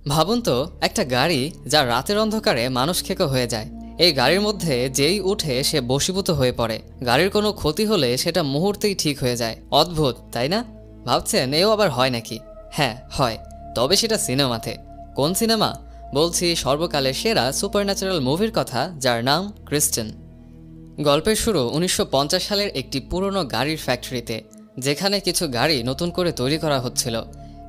ভাবুন তো, একটা গাড়ি যা রাতের অন্ধকারে মানুষ খেকো হয়ে যায়। এই গাড়ির মধ্যে যেই উঠে সে বশীভূত হয়ে পড়ে। গাড়ির কোনো ক্ষতি হলে সেটা মুহূর্তেই ঠিক হয়ে যায়। অদ্ভুত, তাই না? ভাবছেন এও আবার হয় নাকি? হ্যাঁ হয়, তবে সেটা সিনেমাতে। কোন সিনেমা? বলছি সর্বকালের সেরা সুপারন্যাচারাল মুভির কথা, যার নাম ক্রিস্টেন। গল্পের শুরু 1950 সালের একটি পুরনো গাড়ির ফ্যাক্টরিতে, যেখানে কিছু গাড়ি নতুন করে তৈরি করা হচ্ছিল।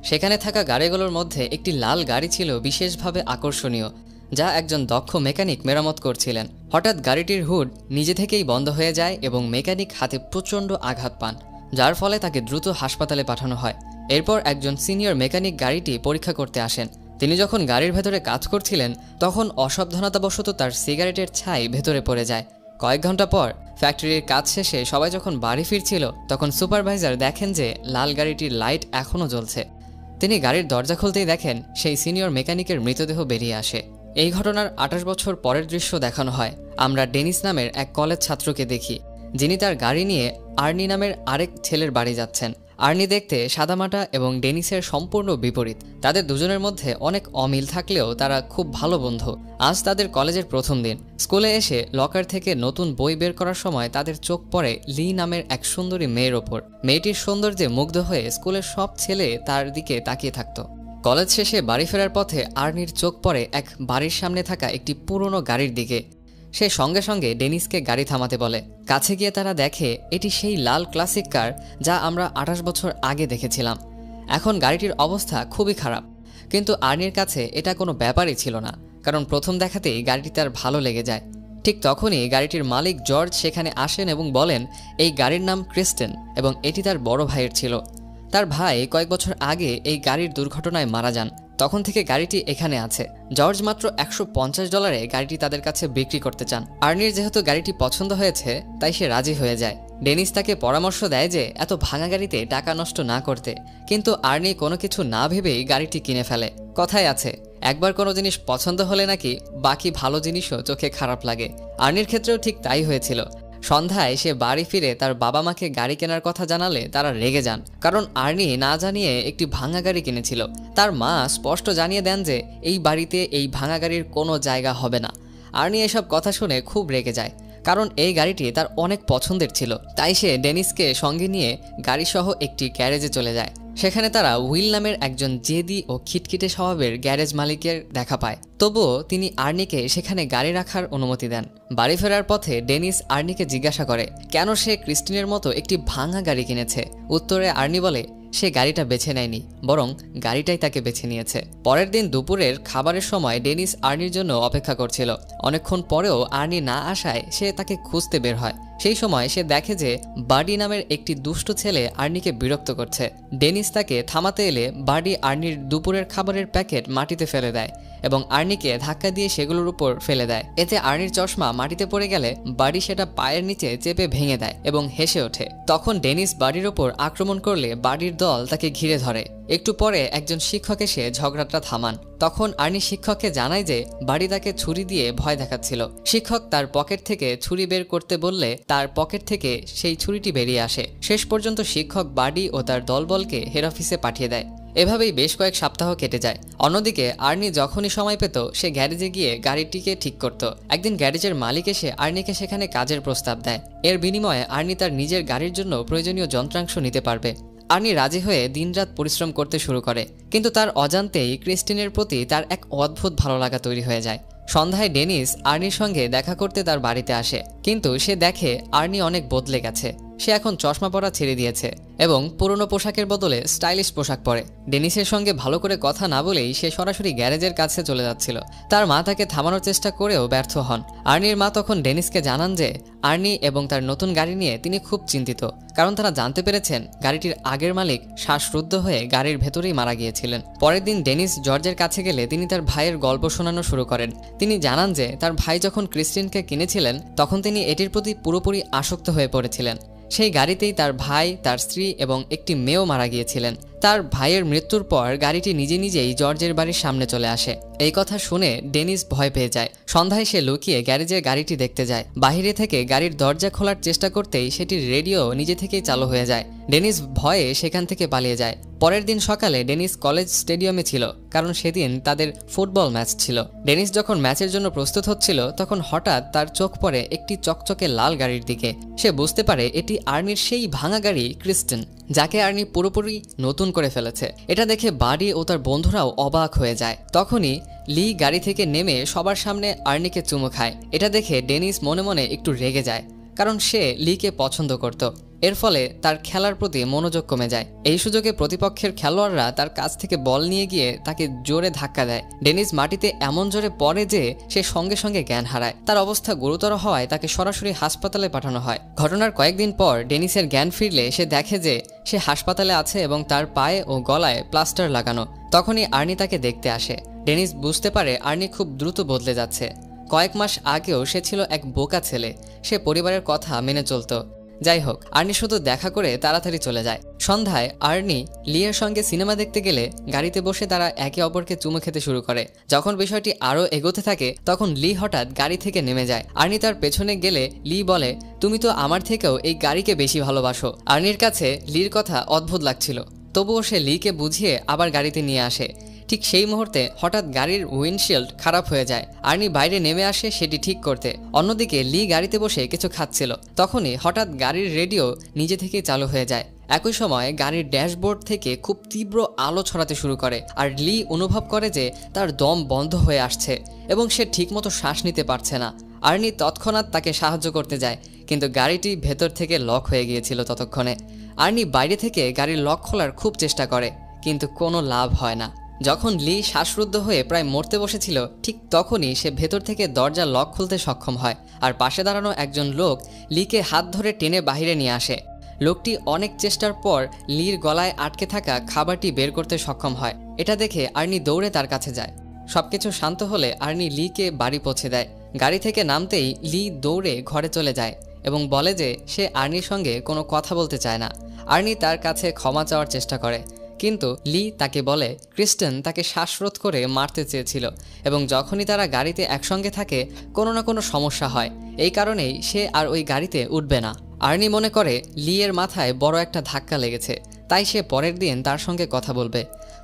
সেখানে থাকা গাড়িগুলোর মধ্যে একটি লাল গাড়ি ছিল বিশেষভাবে আকর্ষণীয়, যা একজন দক্ষ মেকানিক মেরামত করছিলেন। হঠাৎ গাড়িটির হুড নিজে থেকেই বন্ধ হয়ে যায় এবং মেকানিক হাতে প্রচণ্ড আঘাত পান, যার ফলে তাকে দ্রুত হাসপাতালে পাঠানো হয়। এরপর একজন সিনিয়র মেকানিক গাড়িটি পরীক্ষা করতে আসেন। তিনি যখন গাড়ির ভেতরে কাজ করছিলেন, তখন অসাবধানতাবশত তার সিগারেটের ছাই ভেতরে পড়ে যায়। কয়েক ঘন্টা পর ফ্যাক্টরির কাজ শেষে সবাই যখন বাড়ি ফিরছিল, তখন সুপারভাইজার দেখেন যে লাল গাড়িটির লাইট এখনও জ্বলছে। তিনি গাড়ির দরজা খুলতেই দেখেন সেই সিনিয়র মেকানিকের মৃতদেহ বেরিয়ে আসে। এই ঘটনার 28 বছর পরের দৃশ্য দেখানো হয়। আমরা ডেনিস নামের এক কলেজ ছাত্রকে দেখি, যিনি তার গাড়ি নিয়ে আর্নি নামের আরেক ছেলের বাড়ি যাচ্ছেন। আর্নি দেখতে সাদামাটা এবং ডেনিসের সম্পূর্ণ বিপরীত। তাদের দুজনের মধ্যে অনেক অমিল থাকলেও তারা খুব ভালো বন্ধু। আজ তাদের কলেজের প্রথম দিন। স্কুলে এসে লকার থেকে নতুন বই বের করার সময় তাদের চোখ পড়ে লি নামের এক সুন্দরী মেয়ের ওপর। মেয়েটির সৌন্দর্যে মুগ্ধ হয়ে স্কুলের সব ছেলে তার দিকে তাকিয়ে থাকত। কলেজ শেষে বাড়ি ফেরার পথে আর্নির চোখ পড়ে এক বাড়ির সামনে থাকা একটি পুরনো গাড়ির দিকে। সে সঙ্গে সঙ্গে ডেনিসকে গাড়ি থামাতে বলে। কাছে গিয়ে তারা দেখে এটি সেই লাল ক্লাসিক কার যা আমরা 28 বছর আগে দেখেছিলাম। এখন গাড়িটির অবস্থা খুবই খারাপ, কিন্তু আর্নির কাছে এটা কোনো ব্যাপারই ছিল না, কারণ প্রথম দেখাতেই গাড়িটি তার ভালো লেগে যায়। ঠিক তখনই গাড়িটির মালিক জর্জ সেখানে আসেন এবং বলেন এই গাড়ির নাম ক্রিস্টেন এবং এটি তার বড় ভাইয়ের ছিল। তার ভাই কয়েক বছর আগে এই গাড়ির দুর্ঘটনায় মারা যান। তখন থেকে গাড়িটি এখানে আছে। জর্জ মাত্র $150 গাড়িটি তাদের কাছে বিক্রি করতে চান। আর্নির যেহেতু গাড়িটি পছন্দ হয়েছে, তাই সে রাজি হয়ে যায়। ডেনিস তাকে পরামর্শ দেয় যে এত ভাঙা গাড়িতে টাকা নষ্ট না করতে, কিন্তু আর্নি কোনো কিছু না ভেবেই গাড়িটি কিনে ফেলে। কথায় আছে, একবার কোনো জিনিস পছন্দ হলে নাকি বাকি ভালো জিনিসও চোখে খারাপ লাগে। আর্নির ক্ষেত্রেও ঠিক তাই হয়েছিল। সন্ধ্যায় সে বাড়ি ফিরে তার বাবা মাকে গাড়ি কেনার কথা জানালে তারা রেগে যান, কারণ আর্নি না জানিয়ে একটি ভাঙা গাড়ি কিনেছিল। তার মা স্পষ্ট জানিয়ে দেন যে এই বাড়িতে এই ভাঙা গাড়ির কোনো জায়গা হবে না। আর্নি এসব কথা শুনে খুব রেগে যায়, কারণ এই গাড়িটি তার অনেক পছন্দের ছিল। তাই সে ডেনিসকে সঙ্গে নিয়ে গাড়িসহ একটি গ্যারেজে চলে যায়। সেখানে তারা উইল নামের একজন জেদি ও খিটখিটে স্বভাবের গ্যারেজ মালিকের দেখা পায়। তবুও তিনি আর্নিকে সেখানে গাড়ি রাখার অনুমতি দেন। বাড়ি ফেরার পথে ডেনিস আর্নিকে জিজ্ঞাসা করে কেন সে ক্রিস্টিনের মতো একটি ভাঙা গাড়ি কিনেছে। উত্তরে আর্নি বলে সে গাড়িটা বেছে নেয়নি, বরং গাড়িটাই তাকে বেছে নিয়েছে। পরের দিন দুপুরের খাবারের সময় ডেনিস আর্নির জন্য অপেক্ষা করছিল। অনেকক্ষণ পরেও আর্নি না আসায় সে তাকে খুঁজতে বের হয়। সেই সময় সে দেখে যে বাডি নামের একটি দুষ্ট ছেলে আর্নিকে বিরক্ত করছে। ডেনিস তাকে থামাতে এলে বাডি আর্নির দুপুরের খাবারের প্যাকেট মাটিতে ফেলে দেয় এবং আর্নিকে ধাক্কা দিয়ে সেগুলোর উপর ফেলে দেয়। এতে আর্নির চশমা মাটিতে পড়ে গেলে বাডি সেটা পায়ের নিচে চেপে ভেঙে দেয় এবং হেসে ওঠে। তখন ডেনিস বাডির ওপর আক্রমণ করলে বাডির দল তাকে ঘিরে ধরে। একটু পরে একজন শিক্ষক এসে ঝগড়াটা থামান। তখন আর্নি শিক্ষককে জানায় যে বাডি তাকে ছুরি দিয়ে ভয় দেখাচ্ছিল। শিক্ষক তার পকেট থেকে ছুরি বের করতে বললে তার পকেট থেকে সেই ছুরিটি বেরিয়ে আসে। শেষ পর্যন্ত শিক্ষক বাডি ও তার দলবলকে হেড অফিসে পাঠিয়ে দেয়। এভাবেই বেশ কয়েক সপ্তাহ কেটে যায়। অন্যদিকে আর্নি যখনই সময় পেত সে গ্যারেজে গিয়ে গাড়িটিকে ঠিক করত। একদিন গ্যারেজের মালিক এসে আর্নিকে সেখানে কাজের প্রস্তাব দেয়। এর বিনিময়ে আর্নি তার নিজের গাড়ির জন্য প্রয়োজনীয় যন্ত্রাংশ নিতে পারবে। আর্নি রাজি হয়ে দিনরাত পরিশ্রম করতে শুরু করে, কিন্তু তার অজান্তেই ক্রিস্টিনের প্রতি তার এক অদ্ভুত ভালো লাগা তৈরি হয়ে যায়। সন্ধ্যায় ডেনিস আর্নির সঙ্গে দেখা করতে তার বাড়িতে আসে, কিন্তু সে দেখে আর্নি অনেক বদলে গেছে। সে এখন চশমা পরা ছেড়ে দিয়েছে এবং পুরনো পোশাকের বদলে স্টাইলিশ পোশাক পরে। ডেনিসের সঙ্গে ভালো করে কথা না বলেই সে সরাসরি গ্যারেজের কাছে চলে যাচ্ছিল। তার মা তাকে থামানোর চেষ্টা করেও ব্যর্থ হন। আর্নির মা তখন ডেনিসকে জানান যে আর্নি এবং তার নতুন গাড়ি নিয়ে তিনি খুব চিন্তিত, কারণ তারা জানতে পেরেছেন গাড়িটির আগের মালিক শ্বাসরুদ্ধ হয়ে গাড়ির ভেতরেই মারা গিয়েছিলেন। পরের দিন ডেনিস জর্জের কাছে গেলে তিনি তার ভাইয়ের গল্প শোনানো শুরু করেন। তিনি জানান যে তার ভাই যখন ক্রিস্টিনকে কিনেছিলেন তখন তিনি এটির প্রতি পুরোপুরি আসক্ত হয়ে পড়েছিলেন। সেই গাড়িতেই তার ভাই, তার স্ত্রী এবং একটি মেয়েও মারা গিয়েছিলেন। তার ভাইয়ের মৃত্যুর পর গাড়িটি নিজে নিজেই জর্জের বাড়ির সামনে চলে আসে। এই কথা শুনে ডেনিস ভয় পেয়ে যায়। সন্ধ্যায় সে লুকিয়ে গ্যারেজে গাড়িটি দেখতে যায়। বাহিরে থেকে গাড়ির দরজা খোলার চেষ্টা করতেই সেটির রেডিও নিজে থেকেই চালু হয়ে যায়। ডেনিস ভয়ে সেখান থেকে পালিয়ে যায়। পরের দিন সকালে ডেনিস কলেজ স্টেডিয়ামে ছিল, কারণ সেদিন তাদের ফুটবল ম্যাচ ছিল। ডেনিস যখন ম্যাচের জন্য প্রস্তুত হচ্ছিল তখন হঠাৎ তার চোখ পড়ে একটি চকচকে লাল গাড়ির দিকে। সে বুঝতে পারে এটি আর্নির সেই ভাঙা গাড়ি ক্রিস্টেন, যাকে আর্নি পুরোপুরি নতুন করে ফেলেছে। এটা দেখে বাডি ও তার বন্ধুরাও অবাক হয়ে যায়। তখনই লি গাড়ি থেকে নেমে সবার সামনে আর্নিকে চুমু খায়। এটা দেখে ডেনিস মনে মনে একটু রেগে যায়, কারণ সে লিকে পছন্দ করত। এর ফলে তার খেলার প্রতি মনোযোগ কমে যায়। এই সুযোগে প্রতিপক্ষের খেলোয়াড়রা তার কাছ থেকে বল নিয়ে গিয়ে তাকে জোরে ধাক্কা দেয়। ডেনিস মাটিতে এমন জোরে পড়ে যে সে সঙ্গে সঙ্গে জ্ঞান হারায়। তার অবস্থা গুরুতর হওয়ায় তাকে সরাসরি হাসপাতালে পাঠানো হয়। ঘটনার কয়েকদিন পর ডেনিসের জ্ঞান ফিরলে সে দেখে যে সে হাসপাতালে আছে এবং তার পায়ে ও গলায় প্লাস্টার লাগানো। তখনই আর্নি তাকে দেখতে আসে। ডেনিস বুঝতে পারে আর্নি খুব দ্রুত বদলে যাচ্ছে। কয়েক মাস আগেও সে ছিল এক বোকা ছেলে, সে পরিবারের কথা মেনে চলত। যাই হোক, আর্নি শুধু দেখা করে তাড়াতাড়ি চলে যায়। সন্ধ্যায় আর্নি লিয়ের সঙ্গে সিনেমা দেখতে গেলে গাড়িতে বসে তারা একে অপরকে চুমু খেতে শুরু করে। যখন বিষয়টি আরও এগোতে থাকে তখন লি হঠাৎ গাড়ি থেকে নেমে যায়। আর্নি তার পেছনে গেলে লি বলে, তুমি তো আমার থেকেও এই গাড়িকে বেশি ভালোবাসো। আর্নির কাছে লির কথা অদ্ভুত লাগছিল, তবুও সে লিকে বুঝিয়ে আবার গাড়িতে নিয়ে আসে। ঠিক সেই মুহূর্তে হঠাৎ গাড়ির উইন্ডশিল্ড খারাপ হয়ে যায়। আর্নি বাইরে নেমে আসে সেটি ঠিক করতে। অন্যদিকে লি গাড়িতে বসে কিছু খাচ্ছিল। তখনই হঠাৎ গাড়ির রেডিও নিজে থেকেই চালু হয়ে যায়। একই সময় গাড়ির ড্যাশবোর্ড থেকে খুব তীব্র আলো ছড়াতে শুরু করে, আর লি অনুভব করে যে তার দম বন্ধ হয়ে আসছে এবং সে ঠিকমতো শ্বাস নিতে পারছে না। আর্নি তৎক্ষণাৎ তাকে সাহায্য করতে যায়, কিন্তু গাড়িটি ভেতর থেকে লক হয়ে গিয়েছিল ততক্ষণে। আর্নি বাইরে থেকে গাড়ির লক খোলার খুব চেষ্টা করে, কিন্তু কোনো লাভ হয় না। যখন লি শ্বাসরুদ্ধ হয়ে প্রায় মরতে বসেছিল ঠিক তখনই সে ভেতর থেকে দরজা লক খুলতে সক্ষম হয়, আর পাশে দাঁড়ানো একজন লোক লিকে হাত ধরে টেনে বাহিরে নিয়ে আসে। লোকটি অনেক চেষ্টার পর লির গলায় আটকে থাকা খাবারটি বের করতে সক্ষম হয়। এটা দেখে আর্নি দৌড়ে তার কাছে যায়। সবকিছু শান্ত হলে আর্নি লিকে বাড়ি পৌঁছে দেয়। গাড়ি থেকে নামতেই লি দৌড়ে ঘরে চলে যায় এবং বলে যে সে আর্নির সঙ্গে কোনো কথা বলতে চায় না। আর্নি তার কাছে ক্ষমা চাওয়ার চেষ্টা করে, কিন্তু লি তাকে বলে ক্রিস্টেন তাকে শ্বাসরোধ করে মারতে চেয়েছিল এবং যখনই তারা গাড়িতে একসঙ্গে থাকে কোনো না কোনো সমস্যা হয়। এই কারণেই সে আর ওই গাড়িতে উঠবে না। আর্নি মনে করে লি এর মাথায় বড় একটা ধাক্কা লেগেছে, তাই সে পরের দিন তার সঙ্গে কথা বলবে।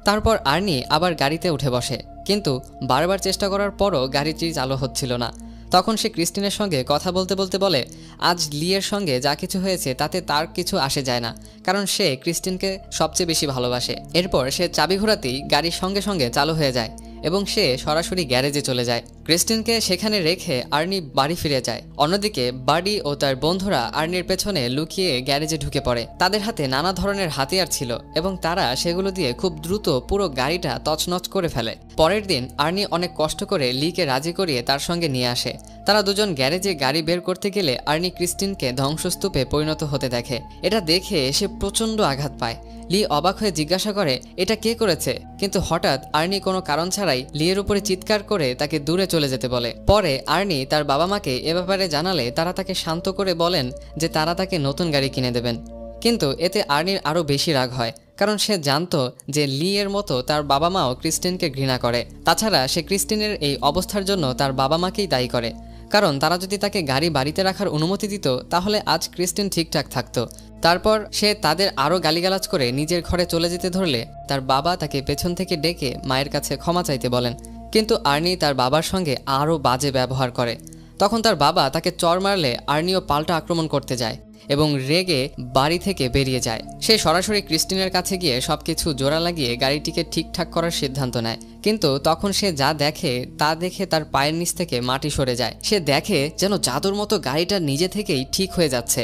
তারপর আর্নি আবার গাড়িতে উঠে বসে, কিন্তু বারবার চেষ্টা করার পরও গাড়িটি চালু হচ্ছিল না। তখন সে ক্রিস্টিনের সঙ্গে কথা বলতে বলতে বলে, আজ লিয়ের সঙ্গে যা কিছু হয়েছে তাতে তার কিছু আসে যায় না, কারণ সে ক্রিস্টিনকে সবচেয়ে বেশি ভালোবাসে। এরপর সে চাবি ঘোরাতেই গাড়ির সঙ্গে সঙ্গে চালু হয়ে যায় এবং সে সরাসরি গ্যারেজে চলে যায়। ক্রিস্টিনকে সেখানে রেখে আর্নি বাড়ি ফিরে যায়। অন্যদিকে বাডি ও তার বন্ধুরা আর্নির পেছনে লুকিয়ে গ্যারেজে ঢুকে পড়ে। তাদের হাতে নানা ধরনের হাতিয়ার ছিল এবং তারা সেগুলো দিয়ে খুব দ্রুত পুরো গাড়িটা তছনছ করে ফেলে। পরের দিন আর্নি অনেক কষ্ট করে লিকে রাজি করিয়ে তার সঙ্গে নিয়ে আসে। তারা দুজন গ্যারেজে গাড়ি বের করতে গেলে আর্নি ক্রিস্টিনকে ধ্বংসস্তূপে পরিণত হতে দেখে। এটা দেখে সে প্রচণ্ড আঘাত পায়। লি অবাক হয়ে জিজ্ঞাসা করে এটা কে করেছে, কিন্তু হঠাৎ আর্নি কোনো কারণ ছাড়াই লিয়ের উপরে চিৎকার করে তাকে দূরে চলে যেতে বলে। পরে আর্নি তার বাবা মাকে এ ব্যাপারে জানালে তারা তাকে শান্ত করে বলেন যে তারা তাকে নতুন গাড়ি কিনে দেবেন। কিন্তু এতে আর্নির আরও বেশি রাগ হয়, কারণ সে জানতো যে লি এর মতো তার বাবা মাও ক্রিস্টিনকে ঘৃণা করে। তাছাড়া সে ক্রিস্টিনের এই অবস্থার জন্য তার বাবা মাকেই দায়ী করে, কারণ তারা যদি তাকে গাড়ি বাড়িতে রাখার অনুমতি দিত তাহলে আজ ক্রিস্টিন ঠিকঠাক থাকতো। তারপর সে তাদের আরও গালিগালাজ করে নিজের ঘরে চলে যেতে ধরলে তার বাবা তাকে পেছন থেকে ডেকে মায়ের কাছে ক্ষমা চাইতে বলেন, কিন্তু আর্নি তার বাবার সঙ্গে আরও বাজে ব্যবহার করে। তখন তার বাবা তাকে চড় মারলে আর্নিও পাল্টা আক্রমণ করতে যায় এবং রেগে বাড়ি থেকে বেরিয়ে যায়। সে সরাসরি ক্রিস্টিনের কাছে গিয়ে সবকিছু জোড়া লাগিয়ে গাড়িটিকে ঠিকঠাক করার সিদ্ধান্ত নেয়, কিন্তু তখন সে যা দেখে তা দেখে তার পায়ের নিচ থেকে মাটি সরে যায়। সে দেখে যেন জাদুর মতো গাড়িটা নিজে থেকেই ঠিক হয়ে যাচ্ছে।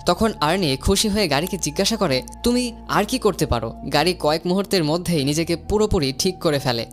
তখন আর্নি খুশি হয়ে গাড়িকে জিজ্ঞাসা করে, তুমি আর কি করতে পারো? গাড়ি কয়েক মুহূর্তের মধ্যেই নিজেকে পুরোপুরি ঠিক করে ফেলে।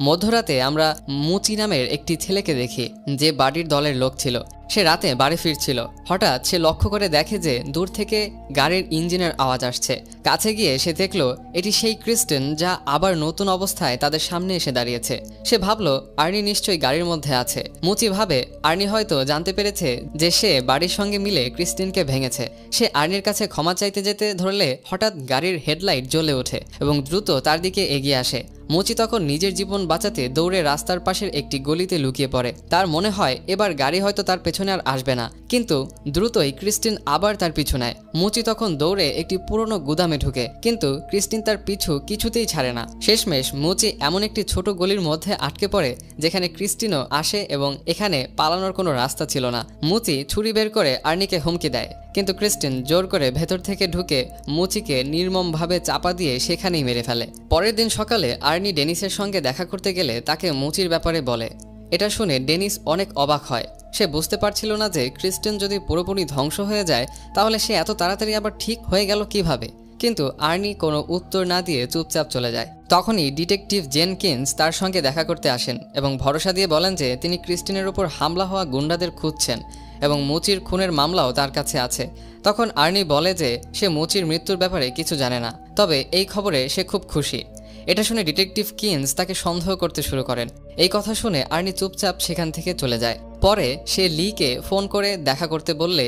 মধ্যরাতে আমরা মুচি নামের একটি ছেলেকে দেখি যে বাড়ির দলের লোক ছিল। সে রাতে বাড়ি ফিরছিল। হঠাৎ সে লক্ষ্য করে দেখে যে দূর থেকে গাড়ির ইঞ্জিনের আওয়াজ আসছে। কাছে গিয়ে সে দেখল এটি সেই ক্রিস্টেন, যা আবার নতুন অবস্থায় তাদের সামনে এসে দাঁড়িয়েছে। সে ভাবল আর্নি নিশ্চয়ই গাড়ির মধ্যে আছে। মুচি ভাবে আর্নি হয়তো জানতে পেরেছে যে সে বাড়ির সঙ্গে মিলে ক্রিস্টিনকে ভেঙেছে। সে আর্নির কাছে ক্ষমা চাইতে যেতে ধরলে হঠাৎ গাড়ির হেডলাইট জ্বলে ওঠে এবং দ্রুত তার দিকে এগিয়ে আসে। মুচি তখন নিজের জীবন বাঁচাতে দৌড়ে রাস্তার পাশের একটি গলিতে লুকিয়ে পড়ে। তার মনে হয় এবার গাড়ি হয়তো তার পেছনে আর আসবে না, কিন্তু দ্রুতই ক্রিস্টিন আবার তার পিছু নেয়। মুচি তখন দৌড়ে একটি পুরনো গুদামে ঢুকে, কিন্তু ক্রিস্টিন তার পিছু কিছুতেই ছাড়ে না। শেষমেশ মুচি এমন একটি ছোট গলির মধ্যে আটকে পড়ে যেখানে ক্রিস্টিনও আসে এবং এখানে পালানোর কোনো রাস্তা ছিল না। মুচি ছুরি বের করে আর্নিকে হুমকি দেয়, কিন্তু ক্রিস্টিন জোর করে ভেতর থেকে ঢুকে মুচিকে নির্মমভাবে চাপা দিয়ে সেখানেই মেরে ফেলে। পরের দিন সকালে আর্নি ডেনিসের সঙ্গে দেখা করতে গেলে তাকে মুচির ব্যাপারে বলে। এটা শুনে ডেনিস অনেক অবাক হয়। সে বুঝতে পারছিল না যে ক্রিস্টিন যদি পুরোপুরি ধ্বংস হয়ে যায় তাহলে সে এত তাড়াতাড়ি আবার ঠিক হয়ে গেল কিভাবে। কিন্তু আর্নি কোনো উত্তর না দিয়ে চুপচাপ চলে যায়। তখনই ডিটেকটিভ জেনকিন্স তার সঙ্গে দেখা করতে আসেন এবং ভরসা দিয়ে বলেন যে তিনি ক্রিস্টিনের উপর হামলা হওয়া গুন্ডাদের খুঁজছেন এবং মুচির খুনের মামলাও তার কাছে আছে। তখন আর্নি বলে যে সে মুচির মৃত্যুর ব্যাপারে কিছু জানে না, তবে এই খবরে সে খুব খুশি। এটা শুনে ডিটেকটিভ কিন্স তাকে সন্দেহ করতে শুরু করেন। এই কথা শুনে আর্নি চুপচাপ সেখান থেকে চলে যায়। পরে সে লিকে ফোন করে দেখা করতে বললে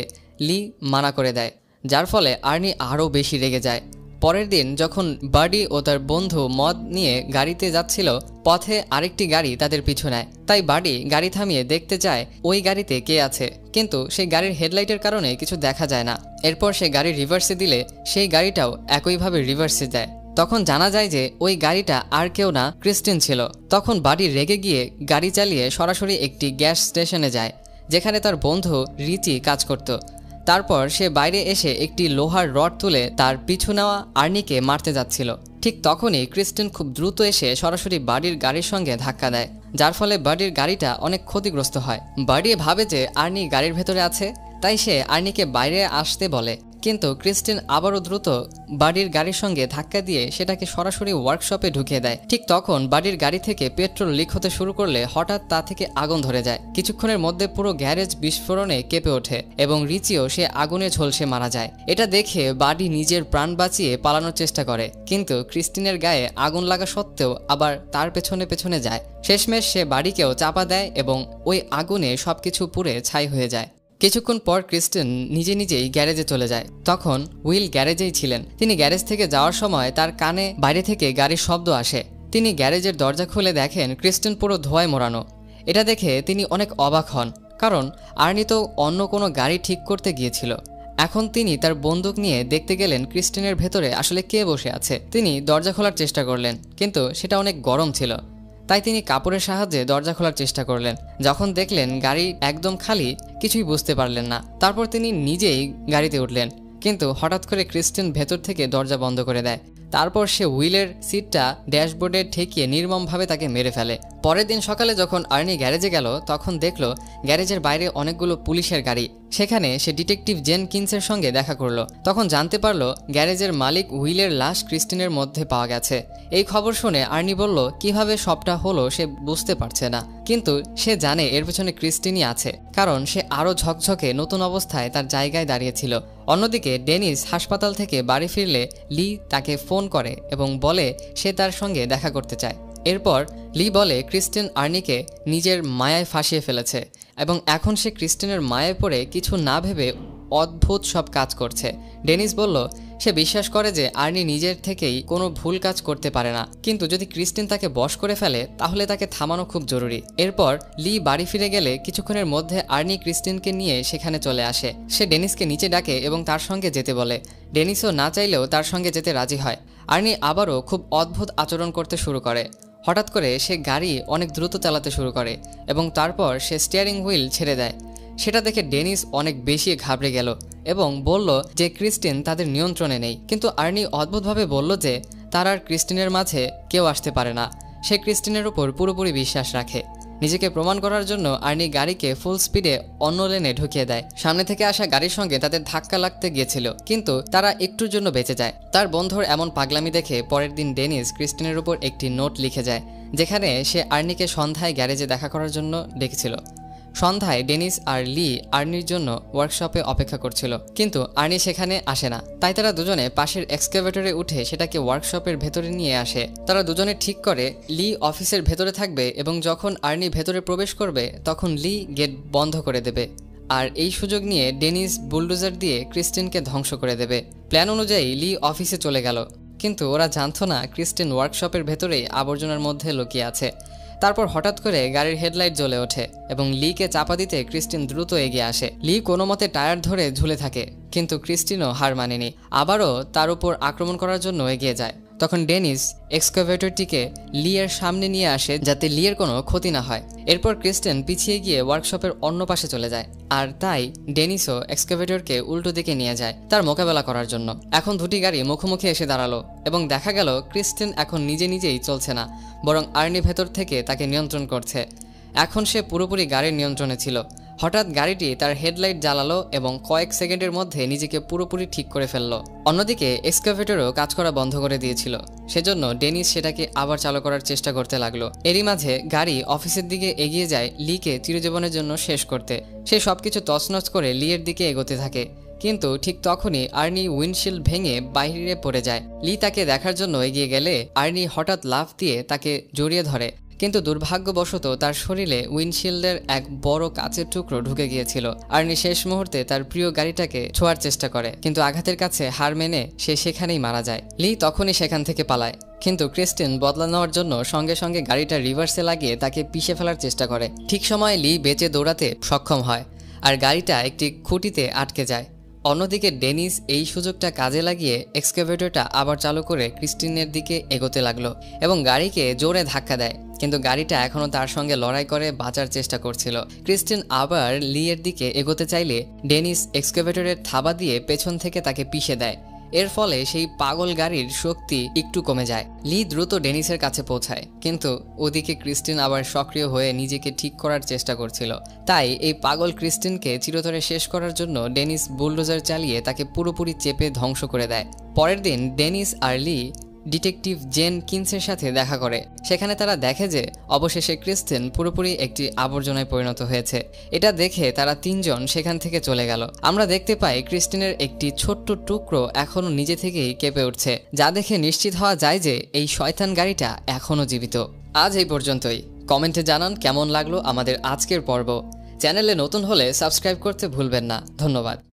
লি মানা করে দেয়, যার ফলে আর্নি আরও বেশি রেগে যায়। পরের দিন যখন বাডি ও তার বন্ধু মদ নিয়ে গাড়িতে যাচ্ছিল, পথে আরেকটি গাড়ি তাদের পিছু নেয়। তাই বাডি গাড়ি থামিয়ে দেখতে চায় ওই গাড়িতে কে আছে, কিন্তু সেই গাড়ির হেডলাইটের কারণে কিছু দেখা যায় না। এরপর সে গাড়ি রিভার্সে দিলে সেই গাড়িটাও একইভাবে রিভার্সে যায়। তখন জানা যায় যে ওই গাড়িটা আর কেউ না, ক্রিস্টিন ছিল। তখন বাডি রেগে গিয়ে গাড়ি চালিয়ে সরাসরি একটি গ্যাস স্টেশনে যায় যেখানে তার বন্ধু রিচি কাজ করত। তারপর সে বাইরে এসে একটি লোহার রড তুলে তার পিছু নেওয়া আর্নিকে মারতে যাচ্ছিল। ঠিক তখনই ক্রিস্টিন খুব দ্রুত এসে সরাসরি বাডির গাড়ির সঙ্গে ধাক্কা দেয়, যার ফলে বাডির গাড়িটা অনেক ক্ষতিগ্রস্ত হয়। বাডি ভাবে যে আর্নি গাড়ির ভেতরে আছে, তাই সে আর্নিকে বাইরে আসতে বলে, কিন্তু ক্রিস্টিন আবারও দ্রুত বাডির গাড়ির সঙ্গে ধাক্কা দিয়ে সেটাকে সরাসরি ওয়ার্কশপে ঢুকিয়ে দেয়। ঠিক তখন বাডির গাড়ি থেকে পেট্রোল লিক হতে শুরু করলে হঠাৎ তা থেকে আগুন ধরে যায়। কিছুক্ষণের মধ্যে পুরো গ্যারেজ বিস্ফোরণে কেঁপে ওঠে এবং রিচিও সে আগুনে ঝলসে মারা যায়। এটা দেখে বাডি নিজের প্রাণ বাঁচিয়ে পালানোর চেষ্টা করে, কিন্তু ক্রিস্টিনের গায়ে আগুন লাগা সত্ত্বেও আবার তার পেছনে পেছনে যায়। শেষমেশ সে বাডিকেও চাপা দেয় এবং ওই আগুনে সবকিছু পুড়ে ছাই হয়ে যায়। কিছুক্ষণ পর ক্রিস্টিন নিজে নিজেই গ্যারেজে চলে যায়। তখন উইল গ্যারেজেই ছিলেন। তিনি গ্যারেজ থেকে যাওয়ার সময় তার কানে বাইরে থেকে গাড়ির শব্দ আসে। তিনি গ্যারেজের দরজা খুলে দেখেন ক্রিস্টিন পুরো ধোঁয়ায় মোড়ানো। এটা দেখে তিনি অনেক অবাক হন, কারণ আর্নি তো অন্য কোনো গাড়ি ঠিক করতে গিয়েছিল। এখন তিনি তার বন্দুক নিয়ে দেখতে গেলেন ক্রিস্টিনের ভেতরে আসলে কে বসে আছে। তিনি দরজা খোলার চেষ্টা করলেন, কিন্তু সেটা অনেক গরম ছিল, তাই তিনি কাপড়ের সাহায্যে দরজা খোলার চেষ্টা করলেন। যখন দেখলেন গাড়ি একদম খালি, কিছুই বুঝতে পারলেন না। তারপর তিনি নিজেই গাড়িতে উঠলেন, কিন্তু হঠাৎ করে ক্রিস্টিন ভেতর থেকে দরজা বন্ধ করে দেয়। তারপর সে উইলের সিটটা ড্যাশবোর্ডে ঠেকিয়ে নির্মমভাবে তাকে মেরে ফেলে। পরের দিন সকালে যখন আর্নি গ্যারেজে গেল, তখন দেখল গ্যারেজের বাইরে অনেকগুলো পুলিশের গাড়ি। সেখানে সে ডিটেকটিভ জেনকিন্সের সঙ্গে দেখা করলো। তখন জানতে পারলো গ্যারেজের মালিক উইলের লাশ ক্রিস্টিনের মধ্যে পাওয়া গেছে। এই খবর শুনে আর্নি বলল কিভাবে সবটা হলো সে বুঝতে পারছে না, কিন্তু সে জানে এর পেছনে ক্রিস্টিনই আছে, কারণ সে আরও ঝকঝকে নতুন অবস্থায় তার জায়গায় দাঁড়িয়েছিল। অন্যদিকে ডেনিস হাসপাতাল থেকে বাড়ি ফিরলে লি তাকে ফোন করে এবং বলে সে তার সঙ্গে দেখা করতে চায়। এরপর লি বলে ক্রিস্টিন আর্নিকে নিজের মায়ায় ফাঁসিয়ে ফেলেছে এবং এখন সে ক্রিস্টিনের মায়ায় পড়ে কিছু না ভেবে অদ্ভুত সব কাজ করছে। ডেনিস বলল সে বিশ্বাস করে যে আর্নি নিজের থেকেই কোনো ভুল কাজ করতে পারে না, কিন্তু যদি ক্রিস্টিন তাকে বশ করে ফেলে তাহলে তাকে থামানো খুব জরুরি। এরপর লি বাড়ি ফিরে গেলে কিছুক্ষণের মধ্যে আর্নি ক্রিস্টিনকে নিয়ে সেখানে চলে আসে। সে ডেনিসকে নিচে ডাকে এবং তার সঙ্গে যেতে বলে। ডেনিসও না চাইলেও তার সঙ্গে যেতে রাজি হয়। আর্নি আবারও খুব অদ্ভুত আচরণ করতে শুরু করে। হঠাৎ করে সে গাড়ি অনেক দ্রুত চালাতে শুরু করে এবং তারপর সে স্টিয়ারিং হুইল ছেড়ে দেয়। সেটা দেখে ডেনিস অনেক বেশি ঘাবড়ে গেল এবং বলল যে ক্রিস্টিন তাদের নিয়ন্ত্রণে নেই। কিন্তু আর্নি অদ্ভুতভাবে বলল যে তার আর ক্রিস্টিনের মাঝে কেউ আসতে পারে না। সে ক্রিস্টিনের উপর পুরোপুরি বিশ্বাস রাখে। নিজেকে প্রমাণ করার জন্য আর্নি গাড়িকে ফুল স্পিডে অন্য লেনে ঢুকিয়ে দেয়। সামনে থেকে আসা গাড়ির সঙ্গে তাদের ধাক্কা লাগতে গিয়েছিল, কিন্তু তারা একটুর জন্য বেঁচে যায়। তার বন্ধুর এমন পাগলামি দেখে পরের দিন ডেনিস ক্রিস্টিনের উপর একটি নোট লিখে যায়, যেখানে সে আর্নিকে সন্ধ্যায় গ্যারেজে দেখা করার জন্য ডেকেছিল। সন্ধ্যায় ডেনিস আর লি আর্নির জন্য ওয়ার্কশপে অপেক্ষা করছিল, কিন্তু আর্নি সেখানে আসে না। তাই তারা দুজনে পাশের এক্সকাভেটরে উঠে সেটাকে ওয়ার্কশপের ভেতরে নিয়ে আসে। তারা দুজনে ঠিক করে লি অফিসের ভেতরে থাকবে এবং যখন আর্নি ভেতরে প্রবেশ করবে তখন লি গেট বন্ধ করে দেবে। আর এই সুযোগ নিয়ে ডেনিস বুলডোজার দিয়ে ক্রিস্টিনকে ধ্বংস করে দেবে। প্ল্যান অনুযায়ী লি অফিসে চলে গেল, কিন্তু ওরা জানতো না ক্রিস্টিন ওয়ার্কশপের ভেতরেই আবর্জনার মধ্যে লুকিয়ে আছে। তারপর হঠাৎ করে গাড়ির হেডলাইট জ্বলে ওঠে এবং লিকে চাপা দিতে ক্রিস্টিন দ্রুত এগিয়ে আসে। লি কোনো মতে টায়ার ধরে ঝুলে থাকে, কিন্তু ক্রিস্টিনও হার মানেনি, আবারও তার উপর আক্রমণ করার জন্য এগিয়ে যায়। তখন ডেনিস এক্সকাভেটরটিকে লি এর সামনে নিয়ে আসে যাতে লি এর কোনো ক্ষতি না হয়। এরপর ক্রিস্টিন পিছিয়ে গিয়ে ওয়ার্কশপের অন্য পাশে চলে যায়, আর তাই ডেনিসও এক্সকাভেটরকে উল্টো দিকে নিয়ে যায় তার মোকাবেলা করার জন্য। এখন দুটি গাড়ি মুখোমুখি এসে দাঁড়ালো এবং দেখা গেল ক্রিস্টিন এখন নিজে নিজেই চলছে না, বরং আর্নি ভেতর থেকে তাকে নিয়ন্ত্রণ করছে। এখন সে পুরোপুরি গাড়ির নিয়ন্ত্রণে ছিল। হঠাৎ গাড়িটি তার হেডলাইট জ্বালালো এবং কয়েক সেকেন্ডের মধ্যে নিজেকে পুরোপুরি ঠিক করে ফেলল। অন্যদিকে এক্সকাভেটরও কাজ করা বন্ধ করে দিয়েছিল, সেজন্য ডেনিস সেটাকে আবার চালু করার চেষ্টা করতে লাগলো। এরই মাঝে গাড়ি অফিসের দিকে এগিয়ে যায় লিকে চিরজীবনের জন্য শেষ করতে। সে সবকিছু তছনছ করে লিয়ের দিকে এগোতে থাকে, কিন্তু ঠিক তখনই আর্নি উইন্ডশিল্ড ভেঙে বাইরে পড়ে যায়। লি তাকে দেখার জন্য এগিয়ে গেলে আর্নি হঠাৎ লাফ দিয়ে তাকে জড়িয়ে ধরে, কিন্তু দুর্ভাগ্যবশত তার শরীরে উইন্ডশিল্ডের এক বড় কাচের টুকরো ঢুকে গিয়েছিল। আর্নি শেষ মুহূর্তে তার প্রিয় গাড়িটাকে ছোঁয়ার চেষ্টা করে, কিন্তু আঘাতের কাছে হার মেনে সে সেখানেই মারা যায়। লি তখনই সেখান থেকে পালায়, কিন্তু ক্রিস্টিন বদলা নেওয়ার জন্য সঙ্গে সঙ্গে গাড়িটা রিভার্সে লাগিয়ে তাকে পিষে ফেলার চেষ্টা করে। ঠিক সময় লি বেঁচে দৌড়াতে সক্ষম হয় আর গাড়িটা একটি খুঁটিতে আটকে যায়। অন্যদিকে ডেনিস এই সুযোগটা কাজে লাগিয়ে এক্সকাভেটরটা আবার চালু করে ক্রিস্টিনের দিকে এগোতে লাগলো এবং গাড়িকে জোরে ধাক্কা দেয়, কিন্তু গাড়িটা এখনও তার সঙ্গে লড়াই করে বাঁচার চেষ্টা করছিল। ক্রিস্টিন আবার লি এর দিকে এগোতে চাইলে ডেনিস এক্সকাভেটরের থাবা দিয়ে পেছন থেকে তাকে পিষে দেয়। এর ফলে সেই পাগল গাড়ির শক্তি একটু কমে যায়। লি দ্রুত ডেনিসের কাছে পৌঁছায়, কিন্তু ওদিকে ক্রিস্টিন আবার সক্রিয় হয়ে নিজেকে ঠিক করার চেষ্টা করছিল। তাই এই পাগল ক্রিস্টিনকে চিরতরে শেষ করার জন্য ডেনিস বুলডোজার চালিয়ে তাকে পুরোপুরি চেপে ধ্বংস করে দেয়। পরের দিন ডেনিস আর লি ডিটেকটিভ জেন কিন্সের সাথে দেখা করে। সেখানে তারা দেখে যে অবশেষে ক্রিস্টিন পুরোপুরি একটি আবর্জনায় পরিণত হয়েছে। এটা দেখে তারা তিনজন সেখান থেকে চলে গেল। আমরা দেখতে পাই ক্রিস্টিনের একটি ছোট্ট টুকরো এখনো নিজে থেকেই কেঁপে উঠছে, যা দেখে নিশ্চিত হওয়া যায় যে এই শয়তান গাড়িটা এখনো জীবিত। আজ এই পর্যন্তই। কমেন্টে জানান কেমন লাগলো আমাদের আজকের পর্ব। চ্যানেলে নতুন হলে সাবস্ক্রাইব করতে ভুলবেন না। ধন্যবাদ।